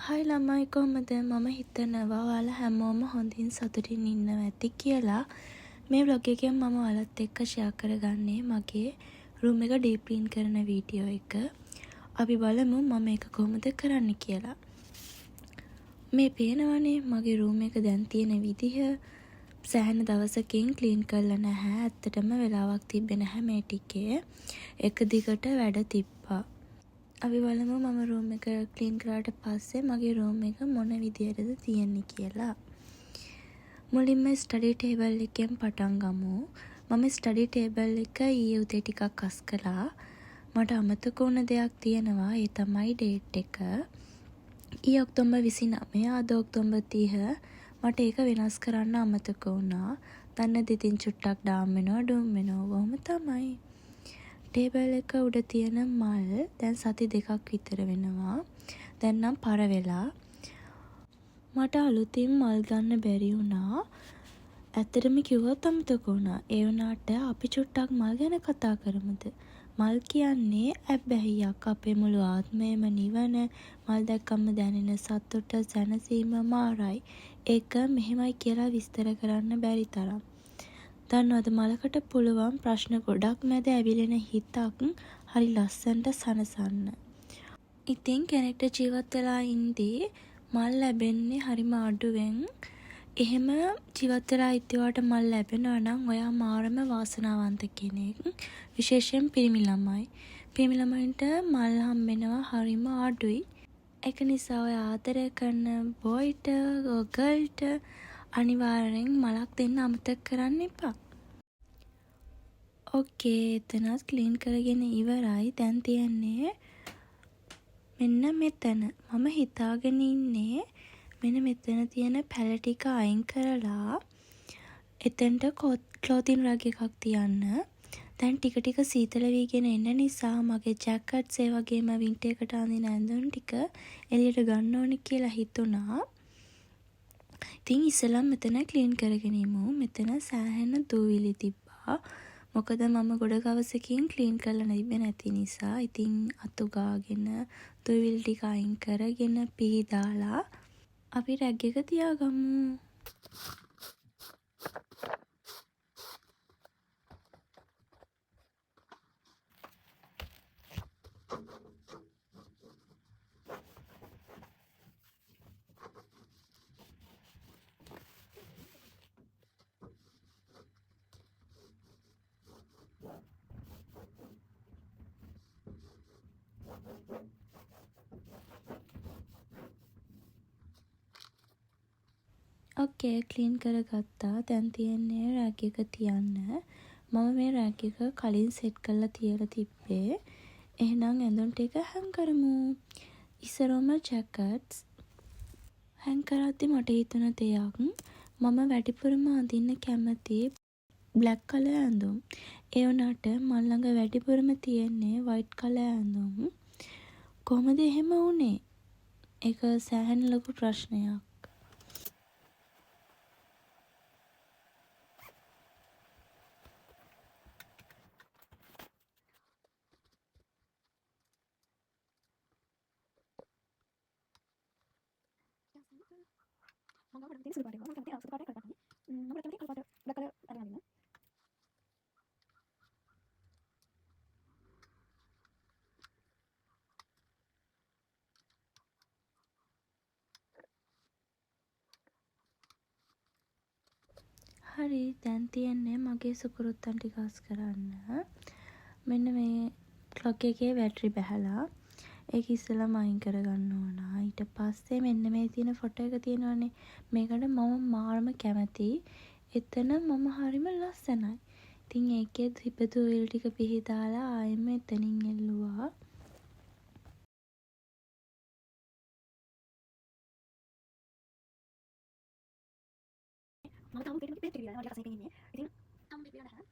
හයි ළමයි කොහමද? මම හිතනවා ඔයාලා හැමෝම හොඳින් සතුටින් ඉන්නවා ඇති කියලා. මේ vlog එකෙන් මම ඔයාලත් එක්ක share කරගන්නේ මගේ room එක deep clean කරන වීඩියෝ එක. අපි බලමු මම ඒක කොහොමද කරන්න කියලා. මේ පේනවනේ මගේ room එක දැන් තියෙන විදිහ. සෑහෙන දවසකින් clean කරලා නැහැ. ඇත්තටම වෙලාවක් තිබ්බේ නැහැ මේ ටිකේ. එක දිගට වැඩ තිබ්බා. අපි බලමු මම room එක clean කරාට පස්සේ මගේ room එක මොන විදියටද තියෙන්නේ කියලා. මුලින්ම study table එකෙන් පටන් ගමු. මම study table එක ඊයේ උදේ ටිකක් අස් කළා. මට අමතක වුණ දෙයක් තියෙනවා. ඒ තමයි date එක. ඊයේ ඔක්තෝබර් 29 අද ඔක්තෝබර් 30. මට ඒක වෙනස් කරන්න අමතක වුණා. දන්න දෙතින් චුට්ටක් ඩාම් වෙනවා ඩුම් වෙනවා වොහොම තමයි. ටේබල් එක උඩ තියෙන මල් දැන් සති 2ක් විතර වෙනවා. දැන් නම් පර වෙලා. මට අලුතින් මල් ගන්න බැරි වුණා. ඇත්තටම කිව්වොත් අමතක වුණා. ඒ වුණාට අපි චුට්ටක් මල් ගැන කතා කරමුද? මල් කියන්නේ ඇබ්බැහියක්. අපේ මුළු ආත්මයම නිවන. මල් දැක්කම දැනෙන සතුට සැනසීම මාරයි. ඒක මෙහෙමයි කියලා විස්තර කරන්න බැරි තරම්. දන්නවද මලකට පුළුවන් ප්‍රශ්න ගොඩක් මැද ඇවිලෙන හිතක් හරි ලස්සනට සනසන්න. ඉතින් කෙනෙක්ට ජීවත් වෙලා ඉඳී මල් ලැබෙන්නේ හරිම අඩුවෙන්. එහෙම ජීවත් වෙලා ඉතිවට මල් ලැබෙනවා නම් ඔයා මාරම වාසනාවන්ත කෙනෙක්. විශේෂයෙන් පිරිමි ළමයි. පිරිමි ළමයින්ට මල් හම්බෙනවා හරිම අඩුයි. ඒක නිසා ඔයා ආදරය කරන බොයිට ගර්ල්ට අනිවාර්යෙන් මලක් දෙන්න අමතක කරන්න එපා. ඕකේ එතනත් ක්ලීන් කරගෙන ඉවරයි. දැන් තියන්නේ මෙන්න මෙතන. මම හිතාගෙන ඉන්නේ මෙන්න මෙතන තියෙන පැල ටික අයින් කරලා එතනට ක්ලෝතින් රග් එකක් තියන්න. දැන් ටික ටික සීතල වීගෙන එන නිසා මගේ ජැකට්ස් ඒ වගේම වින්ටර් එකට අඳින ඇඳුම් ටික එළියට ගන්න ඕනේ කියලා හිතුණා. ඉතින් ඉස්සෙල්ලා මෙතන ක්ලීන් කරගෙන ඉමු. මෙතන සෑහෙන දූවිලි තිබ්බා. මොකද මම ගොඩ ගවසකින් ක්ලීන් කරලා නැති නිසා. ඉතින් අතු ගාගෙන දූවිලි ටික අයින් කරගෙන පීදාලා අපි රැග් එක තියාගමු. ඕකේ ක්ලීන් කරගත්තා. දැන් තියන්නේ රැග් එක තියන්න. මම මේ රැග් එක කලින් සෙට් කරලා තියලා තිබ්බේ. එහෙනම් ඇඳුම් ටික හැන් කරමු. ඉස්සරම ජැකට්ස් හැන් කරද්දි මට හිතුණ දෙයක්. මම වැඩිපුරම අඳින්න කැමති බ්ලැක් කලර් ඇඳුම්. ඒ වුණාට මල් ළඟ වැඩිපුරම තියෙන්නේ වයිට් කලර් ඇඳුම්. කොහොමද එහෙම වුනේ? ඒක සෑහෙන ලොකු ප්‍රශ්නයක්. හරි දැන් තියන්නේ මගේ සුකුරුත්තන් ටික අස් කරන්න. මෙන්න මේ ක්ලොක් එකේ බැටරි බැහැලා ඒක ඉස්සෙල්ලාම අයින් කරගන්න ඕන. ඊට පස්සේ මෙන්න මේ තියෙන ෆොටෝ එක තියෙනවනේ. මේකට මම මාරම කැමතියි. එතන මම හරිම ලස්සනයි. ඉතින් ඒකේ හිපතු ඔයිල් ටික පිහදාලා ආයෙම එතනින් එල්ලුවා. මම තාම පිටින් පිටින් ඉන්නේ. මම ටිකක් ඉන්නේ. ඉතින් තාම පිටින් නැහැ.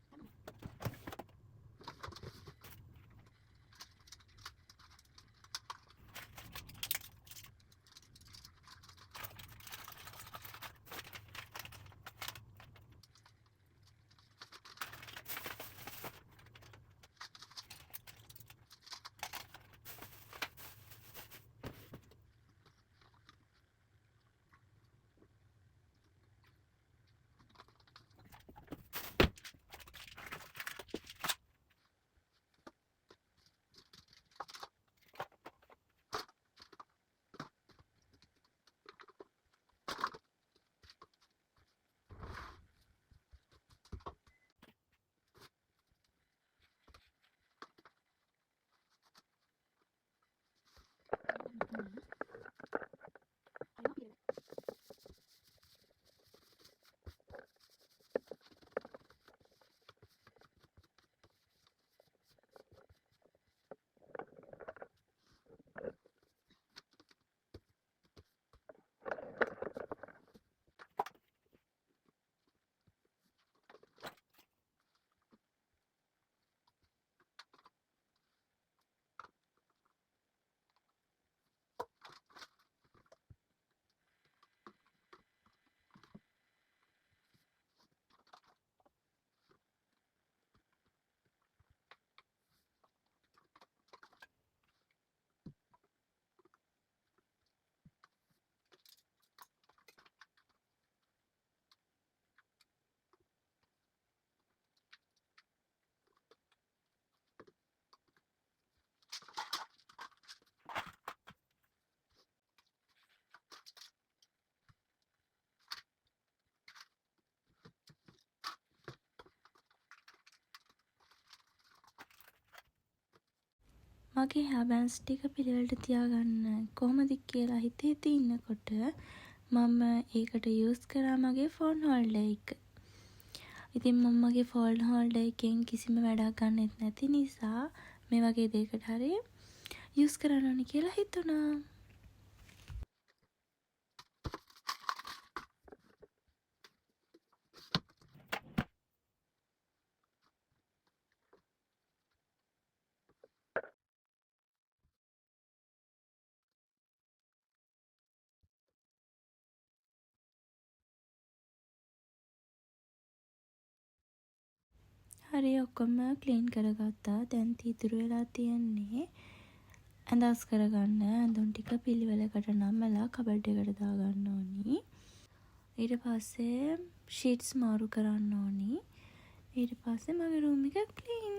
මගේ හෑ බෑන්ඩ්ස් ටික පිළිවෙලට තියාගන්න කොහොමද කියලා හිතේ ඉන්නකොට මම ඒකට යූස් කරා මගේ ෆෝන් හෝල්ඩර් එක. ඉතින් මම මගේ ෆෝන් හෝල්ඩර් එකෙන් කිසිම වැඩක් ගන්නෙත් නැති නිසා මේ වගේ දෙයකට හරි යූස් කරන්න ඕනි කියලා හිතුණා. හරි ඔක්කොම ක්ලීන් කරගත්තා. දැන් ඉතුරු වෙලා තියෙන්නේ ඇඳස් කරගන්න. ඇඳුම් ටික පිළිවෙලකට නමලා කබඩ් එකට දාගන්න ඕනි. ඊට පස්සේ ෂීට්ස් මාරු කරන්න ඕනි. ඊට පස්සේ මගේ රූම් එක ක්ලීන්.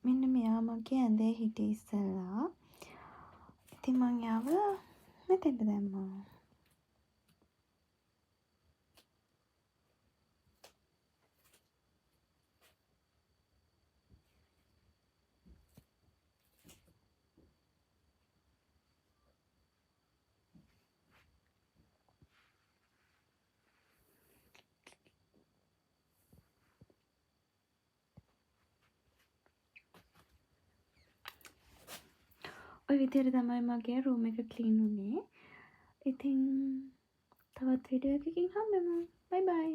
මෙන්න මෙයා මගේ ඇඳේ හිටියේ ඉස්සෙල්ලා. ඉතින් මං එයාව මෙතෙන්ට දැම්මා. ඔය විදිහට තමයි මගේ රූම් එක ක්ලීන් වුණේ. ඉතින් තවත් වීඩියෝ එකකින් හම්බෙමු. බයි බයි.